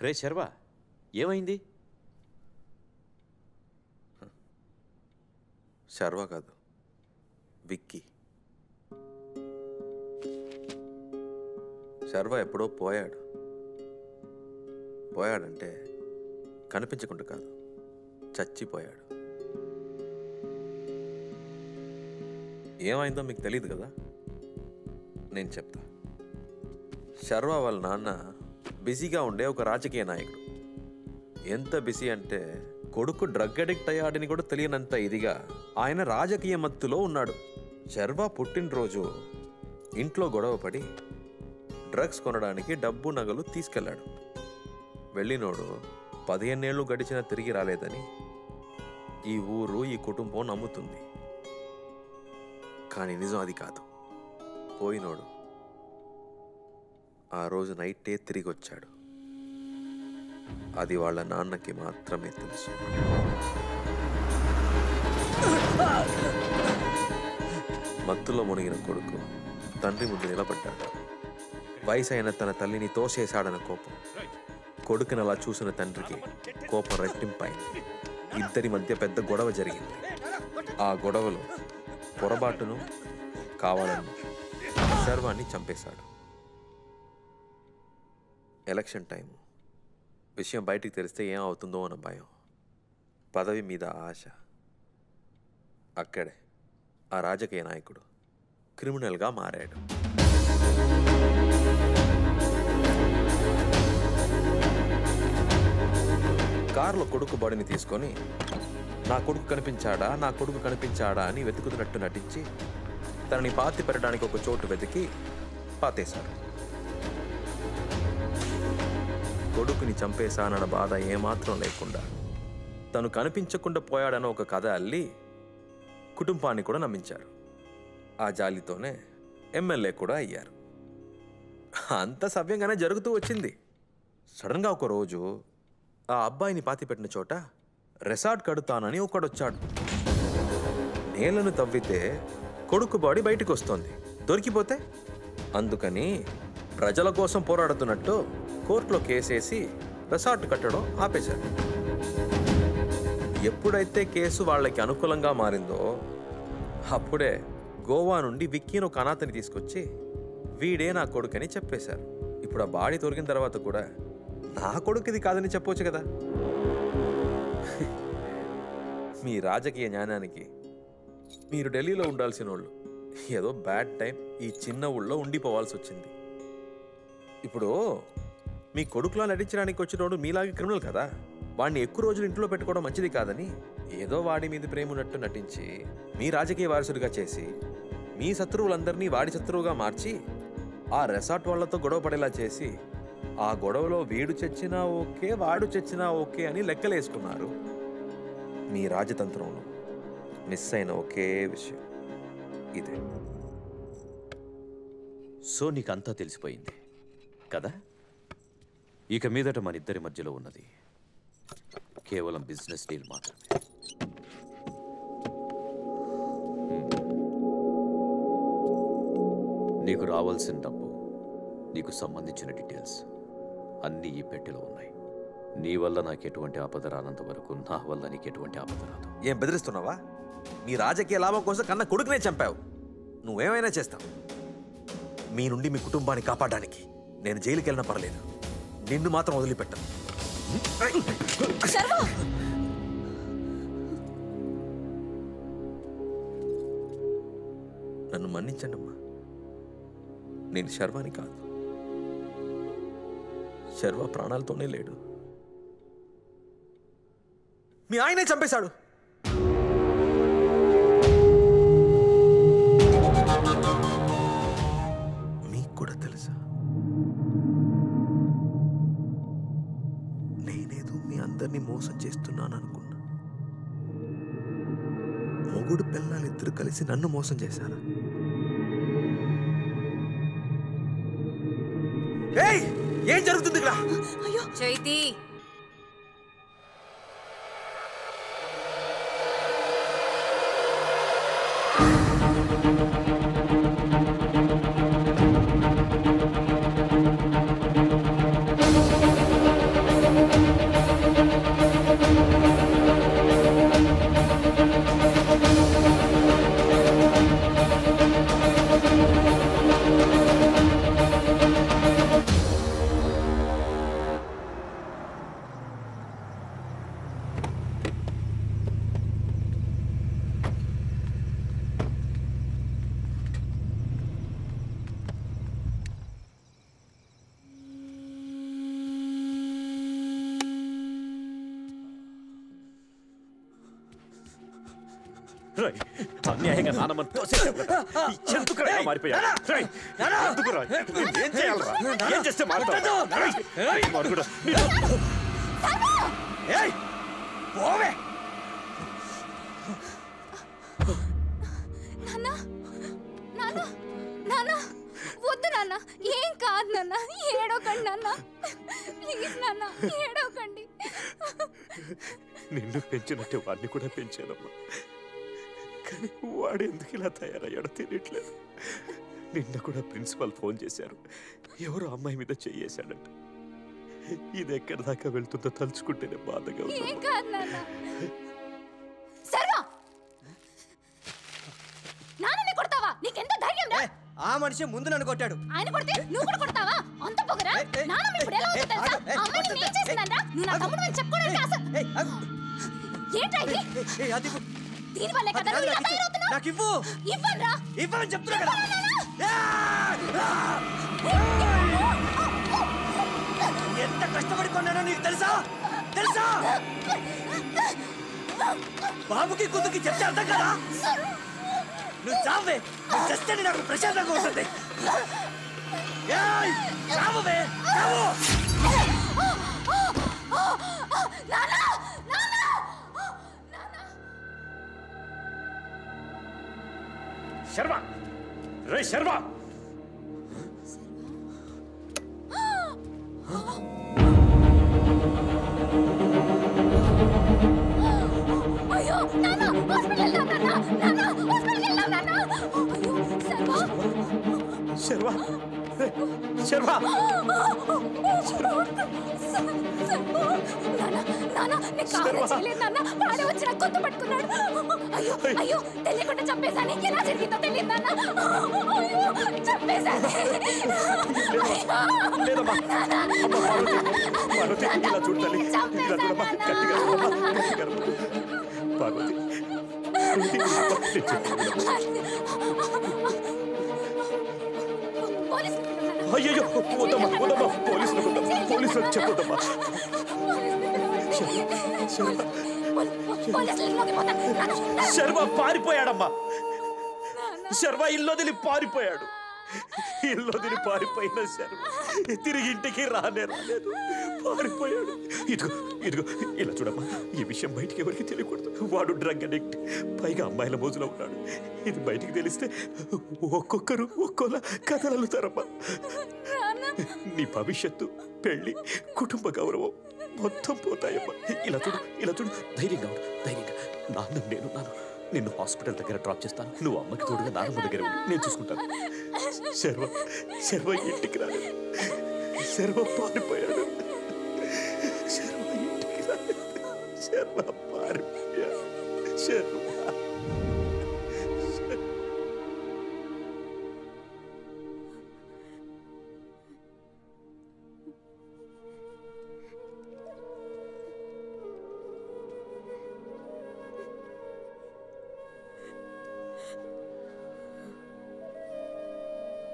రే శర్వా, ఏమైంది? శర్వా కాదు, విక్కీ. శర్వా ఎప్పుడో పోయాడంటే కనిపించకుండా కాదు, చచ్చిపోయాడు. ఏమైందో మీకు తెలియదు కదా, నేను చెప్తా. శర్వా వాళ్ళ నాన్న బిజీగా ఉండే ఒక రాజకీయ నాయకుడు. ఎంత బిజీ అంటే కొడుకు డ్రగ్ అడిక్ట్ అయ్యాడని కూడా తెలియనంత ఇదిగా ఆయన రాజకీయ మత్తులో ఉన్నాడు. శర్వా పుట్టినరోజు ఇంట్లో గొడవపడి డ్రగ్స్ కొనడానికి డబ్బు నగలు తీసుకెళ్లాడు. వెళ్ళినోడు 15 ఏళ్ళు గడిచినా తిరిగి రాలేదని ఈ ఊరు, ఈ కుటుంబం నమ్ముతుంది. కానీ నిజం అది కాదు. పోయినోడు ఆ రోజు నైటే తిరిగి వచ్చాడు. అది వాళ్ళ నాన్నకి మాత్రమే తెలుసు. మత్తులో మునిగిన కొడుకు తండ్రి ముందు నిలబడ్డాడు. వయసైన తన తల్లిని తోసేశాడన్న కోపం కొడుకుని అలా చూసిన తండ్రికి కోపం రెట్టింపైంది. ఇద్దరి మధ్య పెద్ద గొడవ జరిగింది. ఆ గొడవలో పొరపాటును కావాలని శర్వాన్ని చంపేశాడు. Election time. విషయం బయటికి తెలిస్తే ఏం అవుతుందో అన్న భయం, పదవి మీద ఆశ. అక్కడే ఆ రాజకీయ నాయకుడు క్రిమినల్గా మారాడు. కారులో కొడుకు బాడీని తీసుకొని నా కొడుకు కనిపించాడా అని వెతుకుతున్నట్టు నటించి తనని పాతి పెట్టడానికి ఒక చోటు వెతికి పాతేశాడు. కొడుకుని చంపేశానన్న బాధ ఏమాత్రం లేకుండా తను కనిపించకుండా పోయాడన్న ఒక కథ అల్లి కుటుంబాన్ని కూడా నమ్మించారు. ఆ జాలితోనే ఎమ్మెల్యే కూడా అయ్యారు. అంత సవ్యంగానే జరుగుతూ వచ్చింది. సడన్గా ఒక రోజు ఆ అబ్బాయిని పాతిపెట్టిన చోట రిసార్ట్ కడుతానని ఒకడొచ్చాడు. నేలను తవ్వితే కొడుకు బాడీ బయటకు వస్తోంది, దొరికిపోతే అందుకని ప్రజల కోసం పోరాడుతున్నట్టు కోర్టులో కేసేసి రిసార్ట్ కట్టడం ఆపేశారు. ఎప్పుడైతే కేసు వాళ్ళకి అనుకూలంగా మారిందో అప్పుడే గోవా నుండి విక్కీని ఒక అనాథని తీసుకొచ్చి వీడే నా కొడుకని చెప్పేశారు. ఇప్పుడు ఆ బాడీ దొరికిన తర్వాత కూడా నా కొడుకు ఇది కాదని చెప్పొచ్చు కదా. మీ రాజకీయ జ్ఞానానికి మీరు ఢిల్లీలో ఉండాల్సిన వాళ్ళు ఏదో బ్యాడ్ టైం ఈ చిన్న ఊళ్ళో ఉండిపోవాల్సి వచ్చింది. ఇప్పుడు మీ కొడుకులా నటించడానికి వచ్చినోడు మీలాగే క్రిమినల్ కదా, వాడిని ఎక్కువ రోజులు ఇంట్లో పెట్టుకోవడం మంచిది కాదని ఏదో వాడి మీద ప్రేమ ఉన్నట్టు నటించి మీ రాజకీయ వారసుడిగా చేసి మీ శత్రువులందరినీ వాడి శత్రువుగా మార్చి ఆ రిసార్ట్ వాళ్లతో గొడవ పడేలా చేసి ఆ గొడవలో వీడు చచ్చినా ఓకే, వాడు చచ్చినా ఓకే అని లెక్కలేసుకున్నారు. మీ రాజతంత్రంలో మిస్ అయిన ఒకే విషయం ఇదే. సో నీకంతా తెలిసిపోయింది కదా. ఇక మీదట మన ఇద్దరి మధ్యలో ఉన్నది కేవలం బిజినెస్ డీల్ మాత్రమే. నీకు రావాల్సిన డబ్బు, నీకు సంబంధించిన డీటెయిల్స్ అన్నీ ఈ పెట్టెలో ఉన్నాయి. నీ వల్ల నాకు ఎటువంటి ఆపద రానంత వరకు నా వల్ల నీకు ఎటువంటి ఆపద రాదు. ఏం బెదిరిస్తున్నావా? నీ రాజకీయ లాభం కోసం కన్నా కొడుకునే చంపావు. నువ్వేమైనా చేస్తావు. మీ నుండి మీ కుటుంబాన్ని కాపాడడానికి నేను జైలుకి వెళ్ళినా పర్లేదు, నిన్ను మాత్రం వదిలిపెట్టను. నన్ను మన్నించండి అమ్మా. నేను శర్వాని కాదు. శర్వా ప్రాణాలతోనే లేడు. మీ ఆయనే చంపేశాడు. మీకు కూడా తెలుసా? నేనేదో మీ అందరినీ మోసం చేస్తున్నాను అనుకున్నా. మొగుడు పిల్లలిద్దరు కలిసి నన్ను మోసం చేశారా? ఏం జరుగుతుంది ఇక్కడ? అయ్యో చైతి, అన్యాయంగా నానమ్మని తోసేసావు కదా. ఎందుకురా మారిపోయావు? ఎందుకురా? ఏం చేయాలరా? ఏం చేస్తే మారుతావు? మరుగుడు. వద్దు నాన్న, ఏం కాదు నాన్న, ఏడవకండి నాన్న, ప్లీజ్ నాన్న, ఏడవకండి. నిన్ను పెంచినట్టే వాడిని కూడా పెంచానమ్మా. కానీ వాడు ఎందుకు ఇలా తయారయ్యాడో తెలియట్లేదు. నిన్న కూడా ప్రిన్సిపల్ ఫోన్ చేశారు, ఎవరో అమ్మాయి మీద చెయ్యేశాడంట. ఇది ఎక్కడి దాకా వెళ్తుందో తలుచుకుంటేనే బాధగా ఉంది. ఏం కాదు నాన్న. సర్వా, నాన్నని కొడతావా? నీకెంత ధైర్యం రా? ఆ మనిషి ముందు నన్ను కొట్టాడు. ఆయన కొడితే నువ్వు కూడా కొడతావా? అంత పొగరా? నాన్న ఇప్పుడు ఎలా ఉందో తెలుసా? అమ్మని నేను చేసిందంట. నువ్వు నా తమ్ముడు అని చెప్పుకోవడానికి ఏంట్రా ఇది? దీని వల్లే కదా నువ్వు ఇలా తయారవుతున్నావు. నాకు ఇవ్వు. ఇవ్వనురా. ఇవ్వని చెప్తున్నా కదా. ఎంత కష్టపడి కొన్నానో నీకు తెలుసా? తెలుసా? బాబుకి కూతురికి చెప్తే అర్థం కదా. నువ్వు చావే. నువ్వు చేస్తేనే నాకు ప్రశాంతంగా ఉంటుంది. చావే, చావు. శర్మ, రే శర్మ, అయ్యో నాన్న, హాస్పిటల్ లో నాన్న, నాన్న హాస్పిటల్ లో నాన్న. అయ్యో సర్వా, శర్మ, శర్మ, నాన్న నేను కావాలని చేయలేదు నాన్న. వాడే వచ్చి నాకు కొత్త పట్టుకున్నాడు. అయ్యో అయ్యో, తెలియకుండా చంపేశాను. ఎలా జరిగిందో తెలియదు నాన్న. అయ్యో చంపేశాను. అయ్యో వద్దమ్మా, వద్దమ్మా, పోలీసులకు పోలీసులకు చెప్పొద్దమ్మా. శర్మ పారిపోయాడమ్మా. శర్మ ఇల్లు పారిపోయాడు. ఇల్లు పారిపోయిన శర్మ తిరిగి ఇంటికి రాలేదు, పారిపోయాడు. ఇదిగో ఇదిగో ఇలా చూడమ్మా, ఈ విషయం బయటికి ఎవరికి తెలియకూడదు. వాడు డ్రగ్ అడిక్ట్, పైగా అమ్మాయిల మోజులో ఉన్నాడు. ఇది బయటికి తెలిస్తే ఒక్కొక్కరు ఒక్కోలా కథలు అల్లుతారమ్మా. నీ భవిష్యత్తు, పెళ్లి, కుటుంబ గౌరవం మొత్తం పోతాయమ్మా. ఇలా చూడు, ధైర్యంగా ఉండు, ధైర్యంగా. నేనున్నాను. నిన్ను హాస్పిటల్ దగ్గర డ్రాప్ చేస్తాను. నువ్వు అమ్మకి తోడుగా నాన్నమ్మ దగ్గర ఉండు, నేను చూసుకుంటాను. శర్వ ఇంటికి రాలేదు. శర్వ పారిపోయాడు. శర్వ ఇంటికి రాలేదు. శర్వ పారిపోయాడు. శర్వ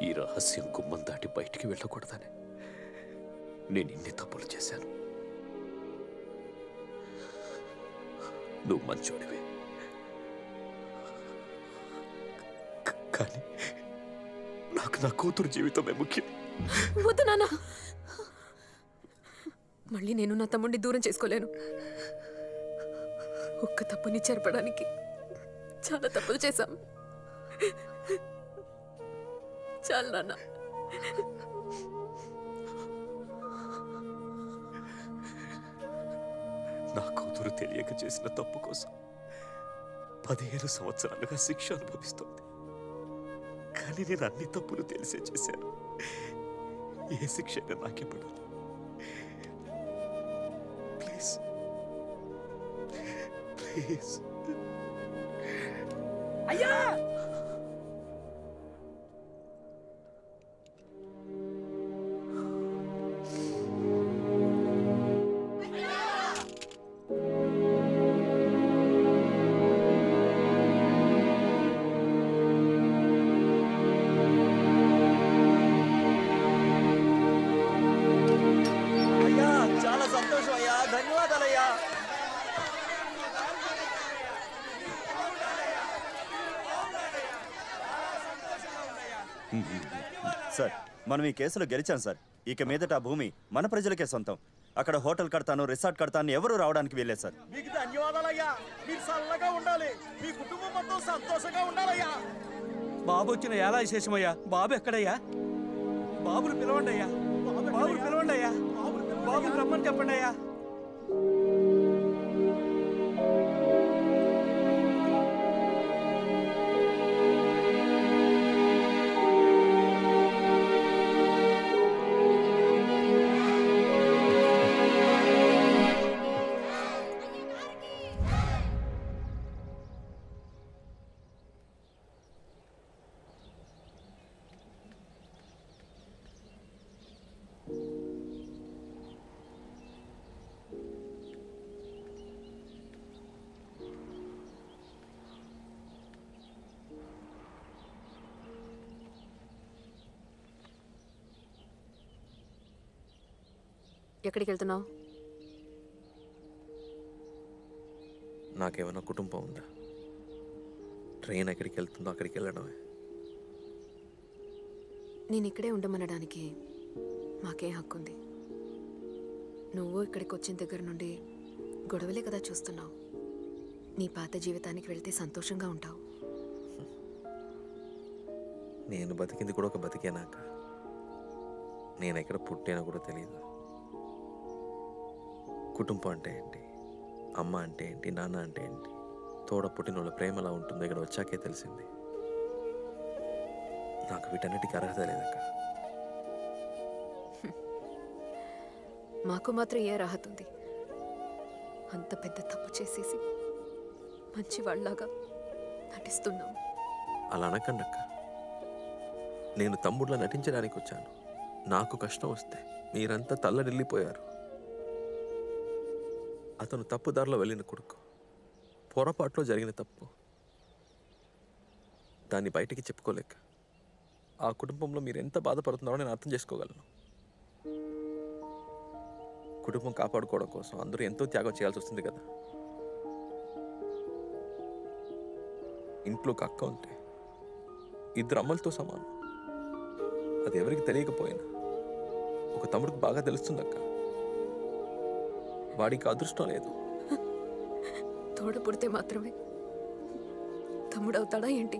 ఈ రహస్యం గుమ్మం దాటి బయటికి వెళ్ళకూడదని నేను ఇన్ని తప్పులు చేశాను. నువ్వు మంచోడివే, కానీ నాకు నా కూతురు జీవితమే ముఖ్యం. వద్దు నాన్న, మళ్ళీ నేను నా తమ్ముడిని దూరం చేసుకోలేను. ఒక్క తప్పుని చెరపడానికి చాలా తప్పులు చేశాం. చాలు నాన్న. నా కూతురు తెలియక చేసిన తప్పు కోసం 15 సంవత్సరాలుగా శిక్ష అనుభవిస్తోంది. కానీ నేను అన్ని తప్పులు తెలిసే చేశాను. ఏ శిక్ష అయినా నాకే పడాలి. Please please. అయ్యా, చాలా సంతోషం అయ్యా, ధన్యవాదాలయ్యా. సార్ మనం ఈ కేసులో గెలిచాం సార్. ఇక మీదట ఆ భూమి మన ప్రజలకే సొంతం. అక్కడ హోటల్ కడతాను, రిసార్ట్ కడతాను ఎవరు రావడానికి వెళ్ళలేదు సార్. మీకు ధన్యవాదాలయ్యా. మీరు చల్లగా ఉండాలి, మీ కుటుంబం మొత్తం సంతోషంగా ఉండాలయ్యా. బాబు వచ్చిన ఎలా విశేషమయ్యా? బాబు ఎక్కడయ్యా? బాబుని పిలవండి అయ్యా. బాబుని పిలవండి అయ్యా. బాబుని రమ్మని చెప్పండి అయ్యా. ఎక్కడికి వెళ్తున్నావు? నాకేమైనా కుటుంబం ఉందా? ట్రైన్ ఎక్కడికి వెళ్తుందో అక్కడికి వెళ్ళడమే. నేను ఇక్కడే ఉండమనడానికి మాకేం హక్కుంది? నువ్వు ఇక్కడికి వచ్చిన దగ్గర నుండి గొడవలే కదా చూస్తున్నావు. నీ పాత జీవితానికి వెళ్తే సంతోషంగా ఉంటావు. నేను బతికింది కూడా ఒక బతికేనాక. నేను ఎక్కడ పుట్టానో కూడా తెలియదు. కుటుంబం అంటే ఏంటి, అమ్మ అంటే ఏంటి, నాన్న అంటే ఏంటి, తోడ పుట్టినోళ్ళ ప్రేమ ఎలా ఉంటుందో ఇక్కడ వచ్చాకే తెలిసింది. నాకు వీటన్నిటికీ అర్హత లేదక్క. మాకు మాత్రం ఏ రాహత ఉంది? అంత పెద్ద తప్పు చేసేసి మంచి వాళ్ళలాగా నటిస్తున్నాం. అలా అనకండి అక్క. నేను తమ్ముడిలా నటించడానికి వచ్చాను. నాకు కష్టం వస్తే మీరంతా తల్లడిల్లిపోయారు. అతను తప్పుదారిలో వెళ్ళిన కొడుకు, పొరపాట్లో జరిగిన తప్పు, దాన్ని బయటికి చెప్పుకోలేక ఆ కుటుంబంలో మీరు ఎంత బాధపడుతున్నారో నేను అర్థం చేసుకోగలను. కుటుంబం కాపాడుకోవడం కోసం అందరూ ఎంతో త్యాగం చేయాల్సి వస్తుంది కదా. ఇంట్లో ఒక అక్క ఉంటే 2 అమ్మలతో సమానం. అది ఎవరికి తెలియకపోయినా ఒక తమ్ముడికి బాగా తెలుస్తుంది అక్క. వాడికి అదృష్టం లేదు. తోడ పుడితే మాత్రమే తమ్ముడవుతాడా ఏంటి?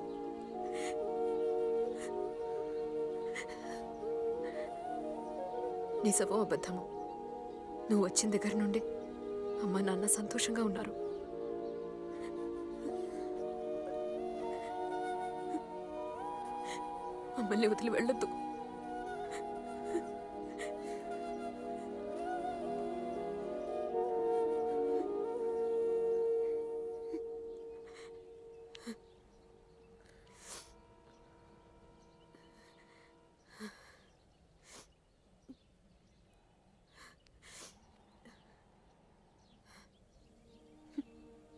నిజమో అబద్ధమో, నువ్వు వచ్చిన దగ్గర నుండి అమ్మ నాన్న సంతోషంగా ఉన్నారు. మమ్మల్ని వదిలి వెళ్ళొద్దు.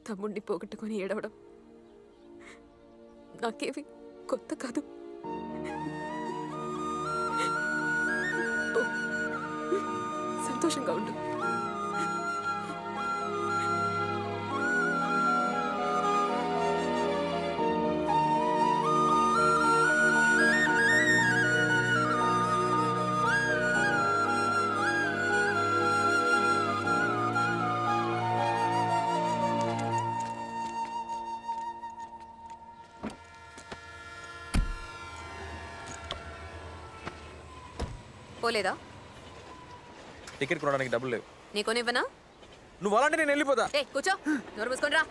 తమ్ముడిని పోగొట్టుకొని ఏడవడం నాకేవి కొత్త కాదు. సంతోషంగా ఉండు. పోలేదా? టికెట్ కొనడానికి డబ్బులు లేవు. నీకోనివ్వనా? నువ్వు అలాంటి నేను వెళ్ళిపోతా. కూర్చో, నోరు మూసుకొని రా.